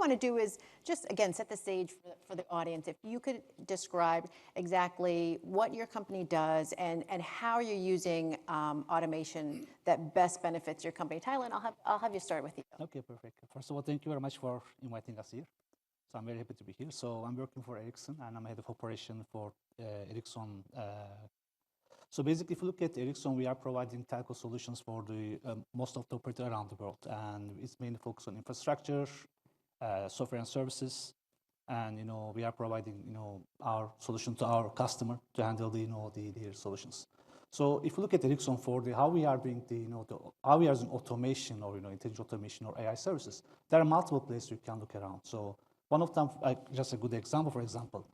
want to do is just, again, set the stage for the audience. If you could describe exactly what your company does and how you're using automation that best benefits your company. Taylan, I'll have you start with you. Okay, perfect. First of all, thank you very much for inviting us here. So I'm very happy to be here. So I'm working for Ericsson, and I'm head of operation for Ericsson. So basically, if you look at Ericsson, we are providing telco solutions for the most of the operators around the world, and it's mainly focused on infrastructure, software and services, and we are providing our solution to our customer to handle their solutions. So if you look at Ericsson for how we are doing how we are using automation or intelligent automation or AI services, there are multiple places you can look around. So one of them, just a good example, for example.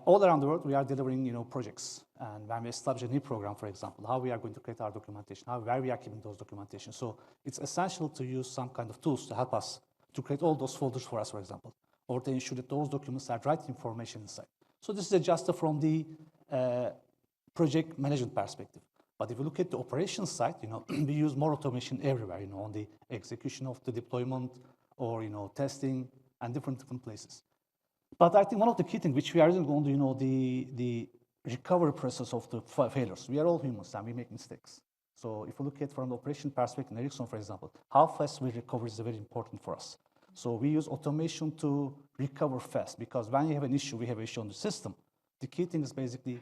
All around the world, we are delivering, projects. And when we establish a new program, for example, how we are going to create our documentation, where we are keeping those documentation. So it's essential to use some kind of tools to help us to create all those folders for us, for example, or to ensure that those documents have right information inside. So this is just from the project management perspective. But if you look at the operations side, we use more automation everywhere, on the execution of the deployment or, testing and different places. But I think one of the key things which we are using on the recovery process of the failures. We are all humans and we make mistakes. So if you look at from the operation perspective in Ericsson, for example, how fast we recover is very important for us. So we use automation to recover fast, because when you have an issue, we have an issue on the system. The key thing is basically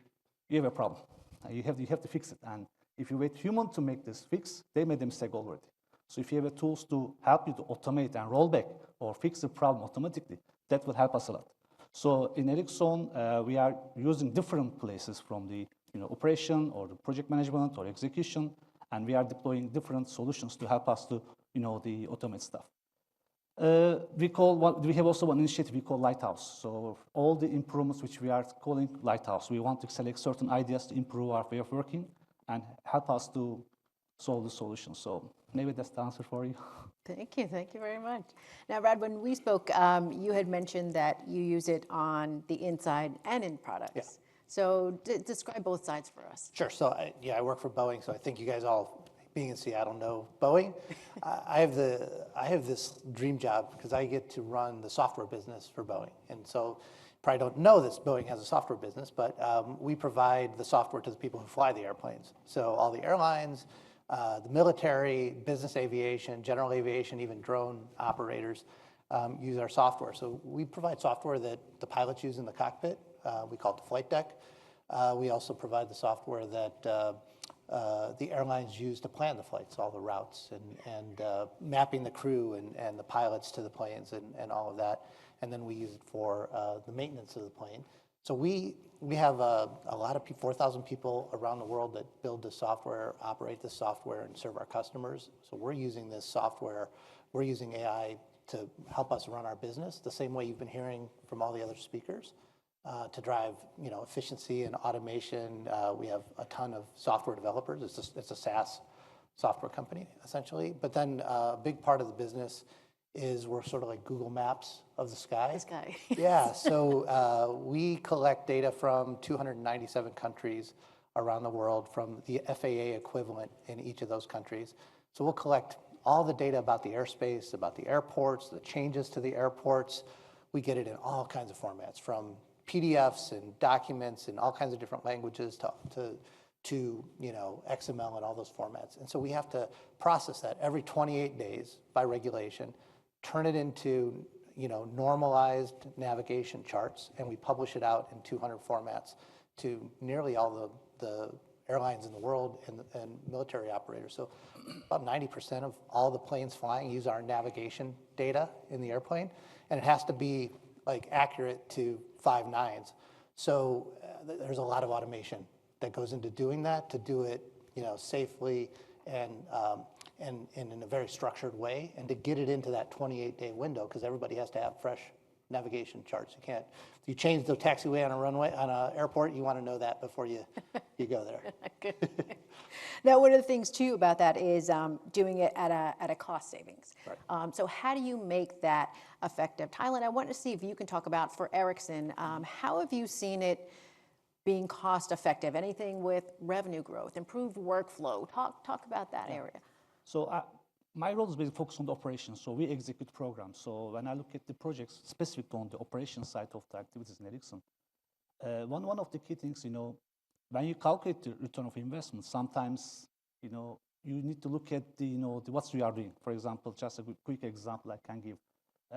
you have a problem. You have to fix it. And if you wait human to make this fix, they made a mistake already. So if you have tools to help you to automate and roll back or fix the problem automatically, that will help us a lot. So in Ericsson, we are using different places from the operation or the project management or execution, and we are deploying different solutions to help us to the automate stuff. We have also one initiative we call Lighthouse. So all the improvements which we are calling Lighthouse, we want to select certain ideas to improve our way of working and help us to solve the solution. So maybe that's the answer for you. Thank you very much. Now, Brad, when we spoke, you had mentioned that you use it on the inside and in products. Yeah. So describe both sides for us. Sure. So I work for Boeing, so I think you guys all, being in Seattle, know Boeing. I have this dream job because I get to run the software business for Boeing. And so probably don't know this, Boeing has a software business, but we provide the software to the people who fly the airplanes. So all the airlines, the military, business aviation, general aviation, even drone operators use our software. So we provide software that the pilots use in the cockpit. We call it the flight deck. We also provide the software that the airlines use to plan the flights, all the routes and mapping the crew and the pilots to the planes and all of that. And then we use it for the maintenance of the plane. So we have a lot of people, 4,000 people around the world that build the software, operate the software, and serve our customers. So we're using this software, we're using AI to help us run our business the same way you've been hearing from all the other speakers, to drive efficiency and automation. We have a ton of software developers. It's a SaaS software company, essentially. But then a big part of the business is we're sort of like Google Maps of the sky. The sky. Yeah, so we collect data from 297 countries around the world, from the FAA equivalent in each of those countries. So we'll collect all the data about the airspace, about the airports, the changes to the airports. We get it in all kinds of formats, from PDFs and documents in all kinds of different languages to XML and all those formats. And so we have to process that every 28 days by regulation, turn it into normalized navigation charts, and we publish it out in 200 formats to nearly all the airlines in the world and military operators. So about 90% of all the planes flying use our navigation data in the airplane, and it has to be accurate to 5 nines. So there's a lot of automation that goes into doing that, to do it safely and in a very structured way, and to get it into that 28-day window, because everybody has to have fresh navigation charts. You can't, if you change the taxiway on a runway, on an airport, you want to know that before you go there. Good. Now, one of the things too about that is doing it at a cost savings. Right. So how do you make that effective? Taylan, I want to see if you can talk about, for Ericsson, how have you seen it being cost effective? Anything with revenue growth, improved workflow? Talk about that area. So My role is basically focused on the operations, so we execute programs. So when I look at the projects specific on the operations side of the activities in Ericsson, one of the key things, when you calculate the return of investment, sometimes, you need to look at the what we are doing. For example, just a quick example I can give.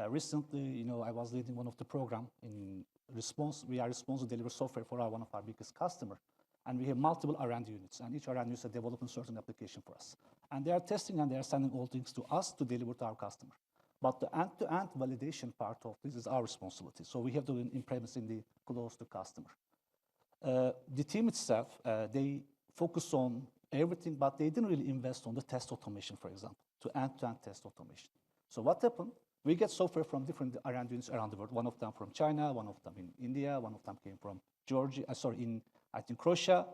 Recently, I was leading one of the program in response. We are responsible to deliver software for one of our biggest customers. And we have multiple R&D units, and each R&D unit is developing certain application for us. And they are testing and they are sending all things to us to deliver to our customer. But the end-to-end validation part of this is our responsibility. So we have to implement in the close to customer. The team itself, they focus on everything, but they didn't really invest on the test automation, for example, to end-to-end test automation. So what happened? We get software from different R&D units around the world. One of them from China, one of them in India, one of them came from Georgia, I think Croatia.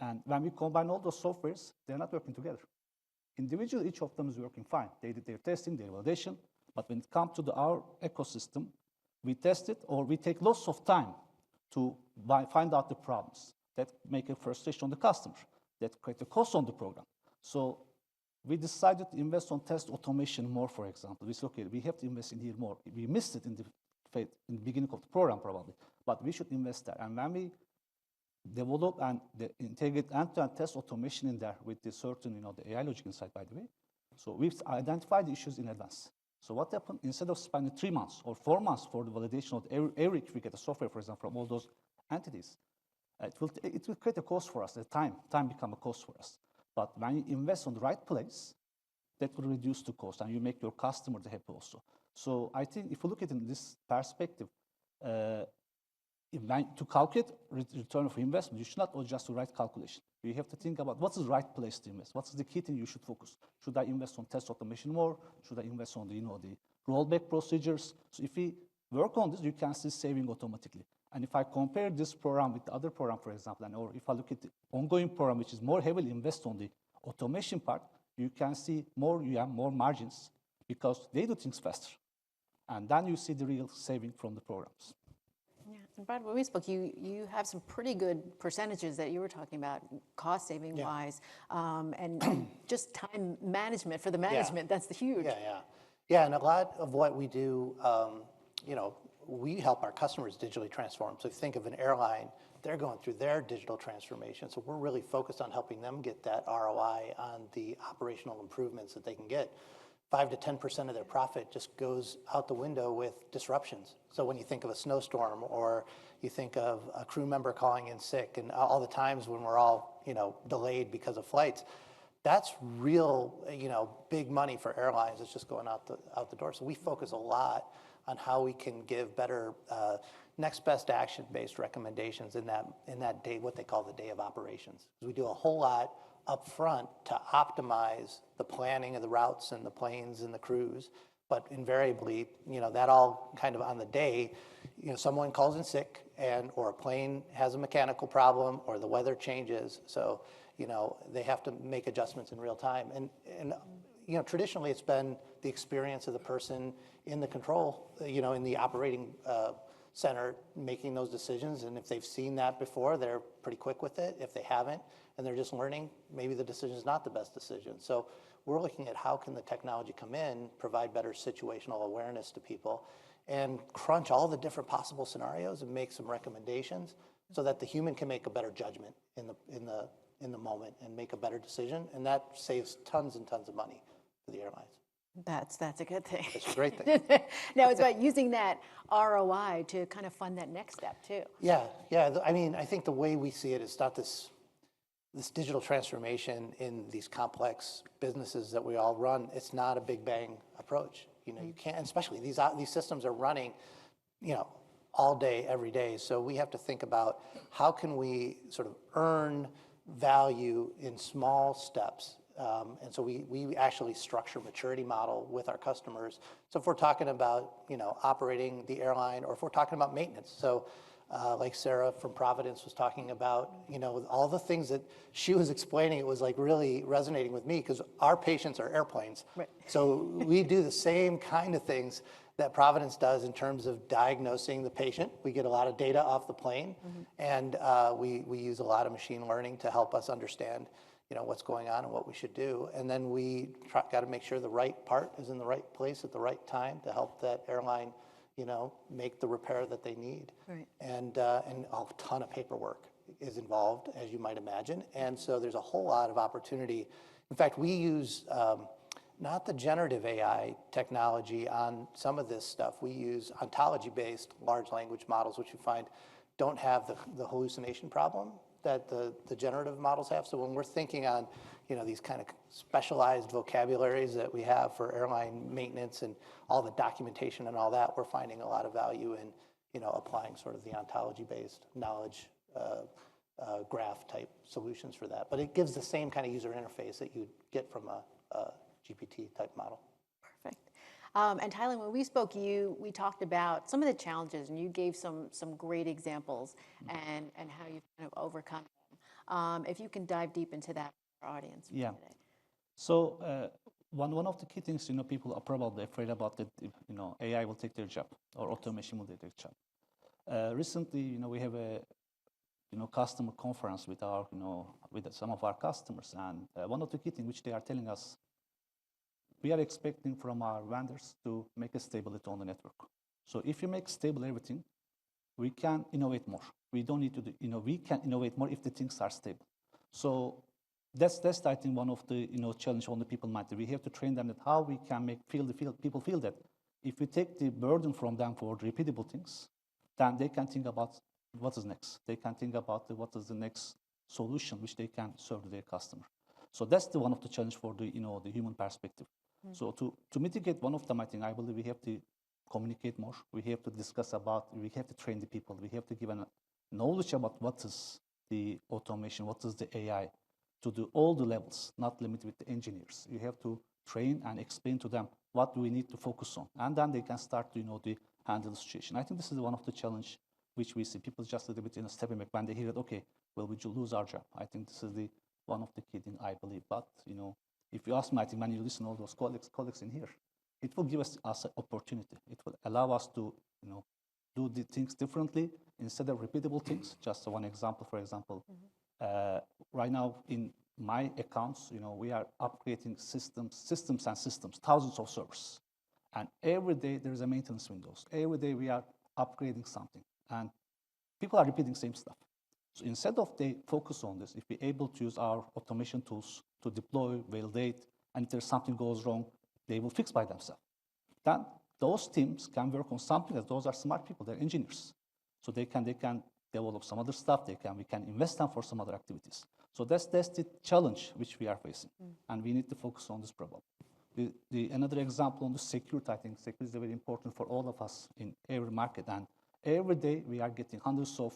And when we combine all those softwares, they're not working together. Individually, each of them is working fine. They did their testing, their validation. But when it comes to our ecosystem, we test it or we take lots of time to find out the problems that make a frustration on the customer, that create a cost on the program. So we decided to invest on test automation more, for example. We said, okay, we have to invest in here more. We missed it in the beginning of the program probably, but we should invest there. And when we develop and integrate end-to-end test automation in there with the certain, the AI logic inside, by the way, so we've identified the issues in advance. So what happened, instead of spending 3 months or 4 months for the validation of every we get the software, for example, from all those entities, it will create a cost for us, the time become a cost for us. But when you invest on the right place, that will reduce the cost and you make your customer happy also. So I think if you look at it in this perspective, to calculate return of investment, you should not just do right calculation. You have to think about what's the right place to invest. What's the key thing you should focus? Should I invest on test automation more? Should I invest on the rollback procedures? So if we work on this, you can see saving automatically. And if I compare this program with the other program, for example, or if I look at the ongoing program, which is more heavily invested on the automation part, you can see you have more margins because they do things faster. And then you see the real saving from the programs. Yeah, and Brad, when we spoke, you have some pretty good percentages that you were talking about, cost saving wise, and just time management for the management. That's the huge. Yeah, and a lot of what we do, we help our customers digitally transform. So if you think of an airline, they're going through their digital transformation. So we're really focused on helping them get that ROI on the operational improvements that they can get. 5 to 10% of their profit just goes out the window with disruptions. So when you think of a snowstorm or you think of a crew member calling in sick and all the times when we're all, delayed because of flights, that's real, big money for airlines. It's just going out the door. So we focus a lot on how we can give better next best action based recommendations in that day, what they call the day of operations. We do a whole lot up front to optimize the planning of the routes and the planes and the crews, but invariably, that all kind of on the day, someone calls in sick or a plane has a mechanical problem or the weather changes, so they have to make adjustments in real time. And traditionally it's been the experience of the person in the control, in the operating center making those decisions, and if they've seen that before, they're pretty quick with it. If they haven't, and they're just learning, maybe the decision is not the best decision. So we're looking at how can the technology come in, provide better situational awareness to people, and crunch all the different possible scenarios and make some recommendations so that the human can make a better judgment in the moment and make a better decision, and that saves tons and tons of money for the airlines. That's a good thing. It's a great thing. Now it's about using that ROI to kind of fund that next step too. Yeah. I mean, I think the way we see it is not this digital transformation in these complex businesses that we all run. It's not a big bang approach. You can't, especially these systems are running, all day, every day. So we have to think about how can we sort of earn value in small steps. And so we actually structure maturity model with our customers. So if we're talking about, operating the airline, or if we're talking about maintenance. So like Sarah from Providence was talking about, all the things that she was explaining, it was like really resonating with me because our patients are airplanes. Right. So we do the same kind of things that Providence does in terms of diagnosing the patient. We get a lot of data off the plane, and we use a lot of machine learning to help us understand, what's going on and what we should do. And then we got to make sure the right part is in the right place at the right time to help that airline, make the repair that they need. Right. And a ton of paperwork is involved, as you might imagine. And so there's a whole lot of opportunity. In fact, we use not the generative AI technology on some of this stuff. We use ontology-based large language models, which you find don't have the hallucination problem that the generative models have. So when we're thinking on, these kind of specialized vocabularies that we have for airline maintenance and all the documentation and all that, we're finding a lot of value in, applying sort of the ontology-based knowledge graph type solutions for that. But it gives the same kind of user interface that you'd get from a GPT type model. Perfect. And Taylan, when we spoke, we talked about some of the challenges, and you gave some great examples and how you've kind of overcome them. If you can dive deep into that for our audience today. So one of the key things, people are probably afraid about that, AI will take their job or automation will take their job. Recently, we have a customer conference with our, with some of our customers, and one of the key things which they are telling us, we are expecting from our vendors to make a stability on the network. So if you make stable everything, we can innovate more. We don't need to we can innovate more if the things are stable. So that's I think one of the challenge on the people mind. We have to train them that how we can make people feel that if we take the burden from them for repeatable things, then they can think about what is next. They can think about what is the next solution which they can serve to their customer. So that's one of the challenge for the the human perspective. So to mitigate one of them, I believe we have to communicate more. We have to discuss about, we have to train the people. We have to give a knowledge about what is the automation, what is the AI, to do all the levels, not limited with the engineers. You have to train and explain to them what we need to focus on. And then they can start to, to handle the situation. I think this is one of the challenge which we see. People just a little bit stepping back when they hear it, okay, well, we lose our job. I think this is one of the key things I believe. But, if you ask me, I think when you listen to all those colleagues in here, it will give us an opportunity. It will allow us to, do the things differently instead of repeatable things. Just one example, for example, right now in my accounts, we are upgrading systems, thousands of servers. And every day there is a maintenance windows. Every day we are upgrading something. And people are repeating the same stuff. So instead of they focus on this, if we're able to use our automation tools to deploy, validate, and if there's something goes wrong, they will fix by themselves. Then those teams can work on something that those are smart people, they're engineers. So they can develop some other stuff, we can invest them for some other activities. So that's the challenge which we are facing. And we need to focus on this problem. Another example on the security, I think security is very important for all of us in every market. And every day we are getting hundreds of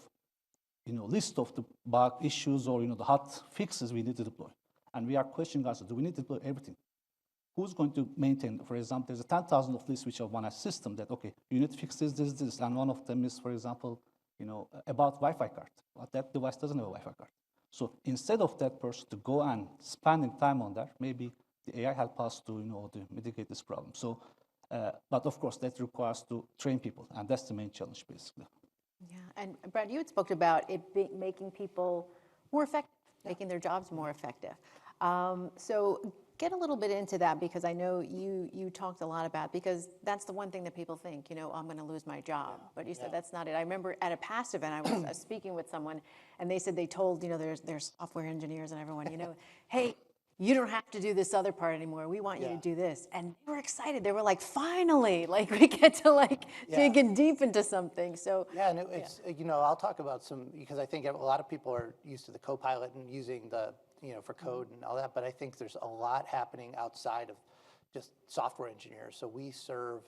list of the bug issues or the hot fixes we need to deploy. And we are questioning ourselves, do we need to deploy everything? Who's going to maintain? For example, there's a 10,000 of lists which have one system that, okay, you need to fix this. And one of them is, for example, about Wi-Fi card. But that device doesn't have a Wi-Fi card. So instead of that person to go and spending time on that, maybe the AI help us to, to mitigate this problem. So, but of course, that requires to train people. And that's the main challenge, basically. Yeah, and Brad, you had spoke about it making people more effective, making their jobs more effective. So get a little bit into that, because I know you talked a lot about, because that's the one thing that people think, I'm going to lose my job. But you said that's not it. I remember at a past event, I was speaking with someone, and they said they told, there's software engineers and everyone, hey, you don't have to do this other part anymore. We want you to do this. And they were excited. They were like, finally, we get to dig in deep into something. So and it's, I'll talk about some, because I think a lot of people are used to the Copilot and using the, for code and all that. But I think there's a lot happening outside of just software engineers. So we serve,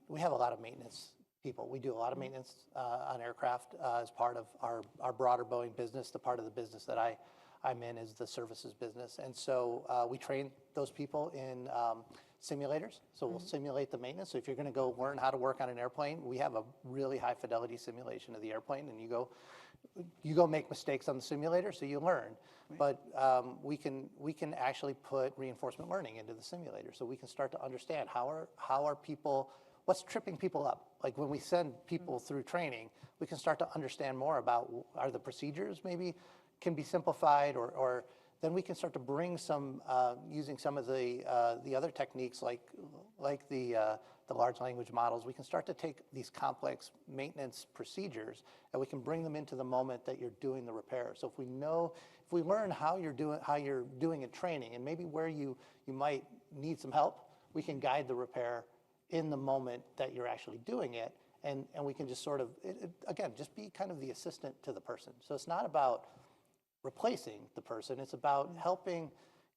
we have a lot of maintenance people. We do a lot of maintenance on aircraft as part of our broader Boeing business. The part of the business that I'm in is the services business. And so we train those people in simulators. So we'll simulate the maintenance. So if you're going to go learn how to work on an airplane, we have a really high fidelity simulation of the airplane, and you go make mistakes on the simulator, so you learn. But we can actually put reinforcement learning into the simulator, so we can start to understand how are people, what's tripping people up. Like when we send people through training, we can start to understand more about, are the procedures maybe can be simplified, or then we can start to bring some, using some of the other techniques like the large language models, we can start to take these complex maintenance procedures and we can bring them into the moment that you're doing the repair. So if we learn how you're doing in training and maybe where you might need some help, we can guide the repair in the moment that you're actually doing it. And we can just sort of, again, just be kind of the assistant to the person. So it's not about replacing the person. It's about helping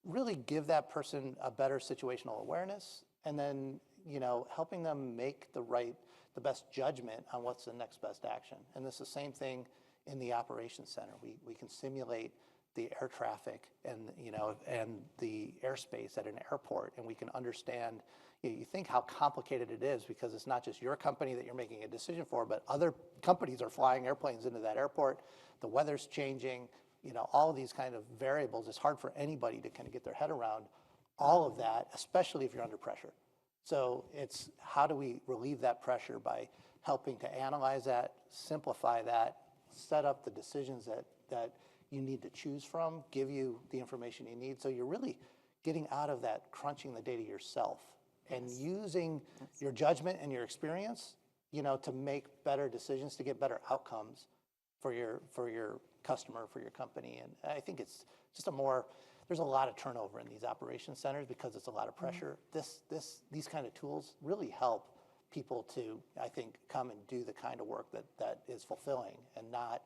really give that person a better situational awareness and then, helping them make the best judgment on what's the next best action. And it's the same thing in the operations center. We can simulate the air traffic and the airspace at an airport, and we can understand. You think how complicated it is because it's not just your company that you're making a decision for, but other companies are flying airplanes into that airport. The weather's changing. All of these kind of variables. It's hard for anybody to kind of get their head around all of that, especially if you're under pressure. So it's how do we relieve that pressure by helping to analyze that, simplify that, set up the decisions that you need to choose from, give you the information you need. So you're really getting out of that crunching the data yourself and using your judgment and your experience, to make better decisions, to get better outcomes for your customer, for your company. And I think it's just there's a lot of turnover in these operations centers because it's a lot of pressure. These kind of tools really help people to, I think, come and do the kind of work that is fulfilling and not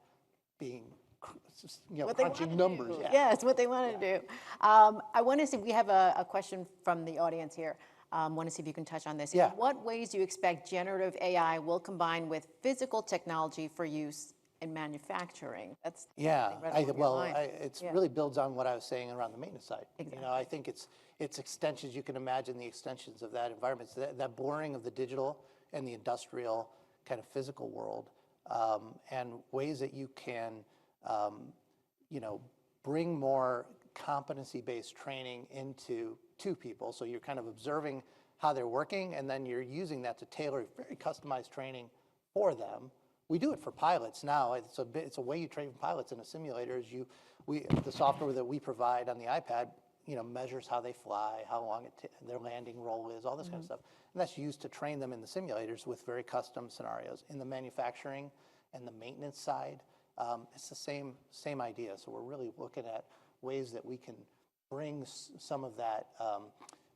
being, crunching numbers. Yeah, it's what they want to do. I want to see, we have a question from the audience here. I want to see if you can touch on this. Yeah. In what ways do you expect generative AI will combine with physical technology for use in manufacturing? That's really builds on what I was saying around the maintenance side. Exactly. I think it's extensions. You can imagine the extensions of that environment. So that blurring of the digital and the industrial kind of physical world, and ways that you can, bring more competency-based training into people. So you're kind of observing how they're working, and then you're using that to tailor very customized training for them. We do it for pilots now. It's a way you train pilots in a simulator. The software that we provide on the iPad, measures how they fly, how long their landing roll is, all this kind of stuff. And that's used to train them in the simulators with very custom scenarios. In the manufacturing and the maintenance side, it's the same idea. So we're really looking at ways that we can bring some of that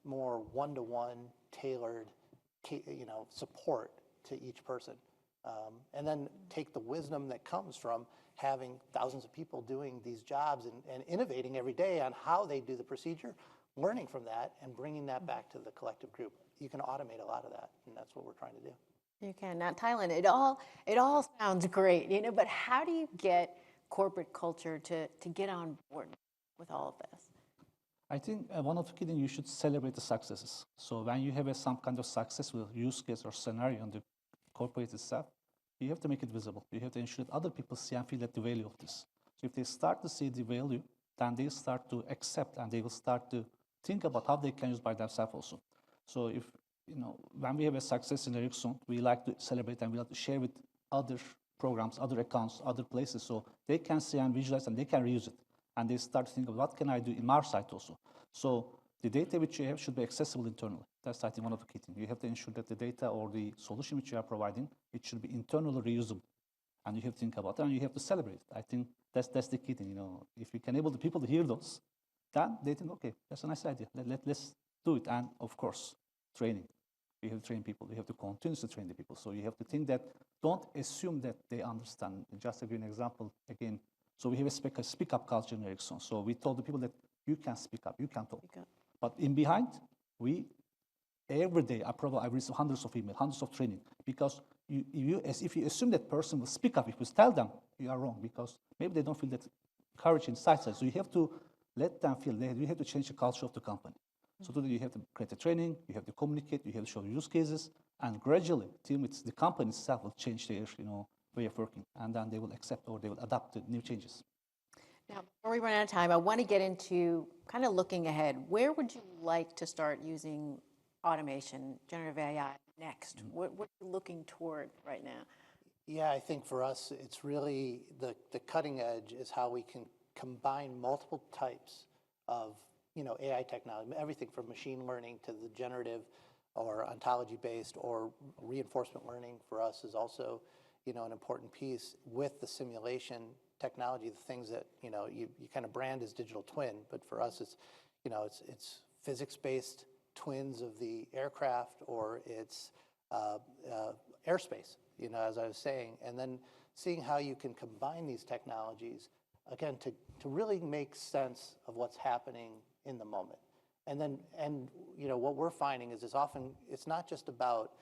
more one-to-one tailored, support to each person. And then take the wisdom that comes from having thousands of people doing these jobs and innovating every day on how they do the procedure, learning from that and bringing that back to the collective group. You can automate a lot of that, and that's what we're trying to do. You can. Now, Taylan, it all sounds great, but how do you get corporate culture to get on board with all of this? I think one of the key things, you should celebrate the successes. So when you have some kind of successful use case or scenario in the corporate itself, you have to make it visible. You have to ensure that other people see and feel that the value of this. So if they start to see the value, then they start to accept and they will start to think about how they can use by themselves also. So if, when we have a success in Ericsson, we like to celebrate and we like to share with other programs, other accounts, other places, so they can see and visualize and they can reuse it. And they start to think of what can I do in our site also. So the data which you have should be accessible internally. That's, I think, one of the key things. You have to ensure that the data or the solution which you are providing, it should be internally reusable. And you have to think about it and you have to celebrate it. I think that's the key thing. If you can enable the people to hear those, then they think, okay, that's a nice idea. Let's do it. And of course, training. You have to train people. You have to continuously train the people. So you have to think that, don't assume that they understand. Just to give you an example again. So we have a speak up culture in Ericsson. So we told the people that you can speak up, you can talk. But in behind, every day I receive hundreds of emails, hundreds of training, because if you assume that person will speak up, if you tell them, you are wrong, because maybe they don't feel that courage inside. So you have to let them feel that you have to change the culture of the company. So today you have to create a training, you have to communicate, you have to show use cases, and gradually, the company itself will change their way of working, and then they will accept or they will adapt to new changes. Now, before we run out of time, I want to get into kind of looking ahead. Where would you like to start using automation, generative AI next? What are you looking toward right now? Yeah, I think for us, it's really the cutting edge is how we can combine multiple types of, AI technology, everything from machine learning to the generative or ontology-based or reinforcement learning for us is also, an important piece with the simulation technology, the things that, you kind of brand as digital twin, but for us it's, it's physics-based twins of the aircraft, or it's airspace, as I was saying, and then seeing how you can combine these technologies, again, to really make sense of what's happening in the moment. And then, what we're finding is it's not just about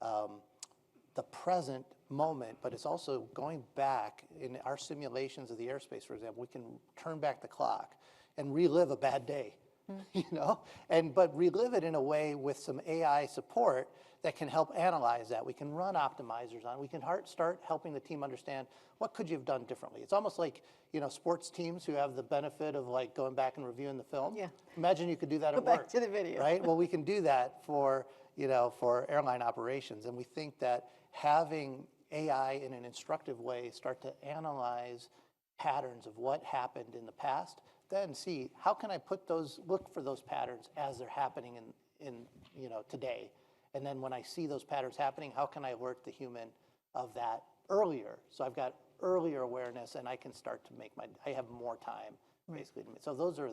the present moment, but it's also going back in our simulations of the airspace, for example. We can turn back the clock and relive a bad day, but relive it in a way with some AI support that can help analyze that. We can run optimizers on it. We can start helping the team understand what could you have done differently. It's almost like, sports teams who have the benefit of like going back and reviewing the film. Yeah. Imagine you could do that at work. Go back to the video. Right? Well, we can do that for airline operations. And we think that having AI in an instructive way start to analyze patterns of what happened in the past, then see how can I look for those patterns as they're happening in today. And then when I see those patterns happening, how can I alert the human of that earlier? So I've got earlier awareness, and I can start to I have more time, basically. So those are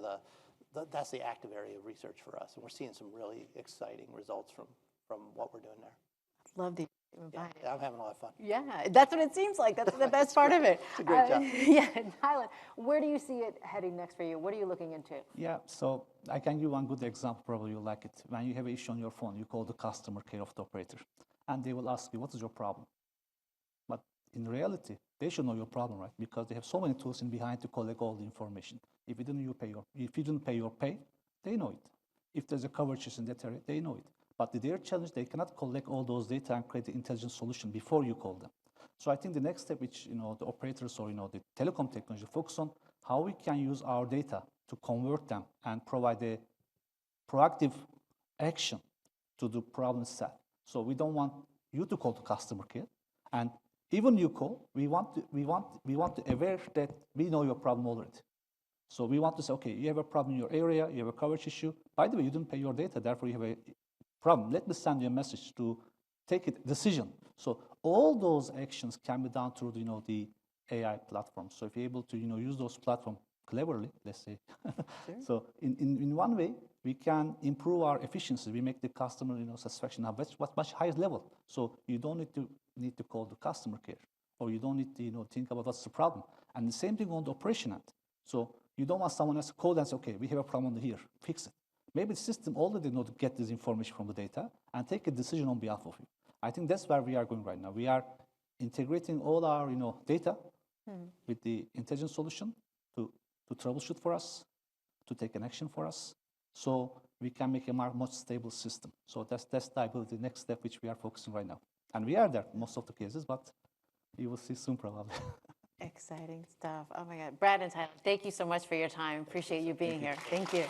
that's the active area of research for us, and we're seeing some really exciting results from what we're doing there. Love the Yeah, I'm having a lot of fun. Yeah, that's what it seems like. That's the best part of it. It's a great job. Yeah, Taylan, where do you see it heading next for you? What are you looking into? Yeah, so I can give one good example, probably you like it. When you have an issue on your phone, you call the customer care of the operator, and they will ask you, what is your problem? But in reality, they should know your problem, right? Because they have so many tools in behind to collect all the information. If you didn't pay your pay, they know it. If there's a coverage issue in that area, they know it. But their challenge, they cannot collect all those data and create the intelligent solution before you call them. So I think the next step, which the operators or the telecom technology focus on, how we can use our data to convert them and provide a proactive action to the problem set. So we don't want you to call the customer care, and even you call, we want to aware that we know your problem already. So we want to say, okay, you have a problem in your area, you have a coverage issue. By the way, you didn't pay your data, therefore you have a problem. Let me send you a message to take a decision. So all those actions can be done through the AI platform. So if you're able to use those platforms cleverly, let's say, sure. So in one way we can improve our efficiency. We make the customer satisfaction much higher level. So you don't need to call the customer care, or you don't need to think about what's the problem. And the same thing on the operation end. So you don't want someone else to call and say, okay, we have a problem here, fix it. Maybe the system already knows to get this information from the data and take a decision on behalf of you. I think that's where we are going right now. We are integrating all our data with the intelligent solution to troubleshoot for us, to take an action for us, so we can make a much stable system. So that's I believe the next step which we are focusing right now. And we are there in most of the cases, but you will see soon probably. Exciting stuff. Oh my God. Brad and Taylan, thank you so much for your time. Appreciate you being here. Thank you.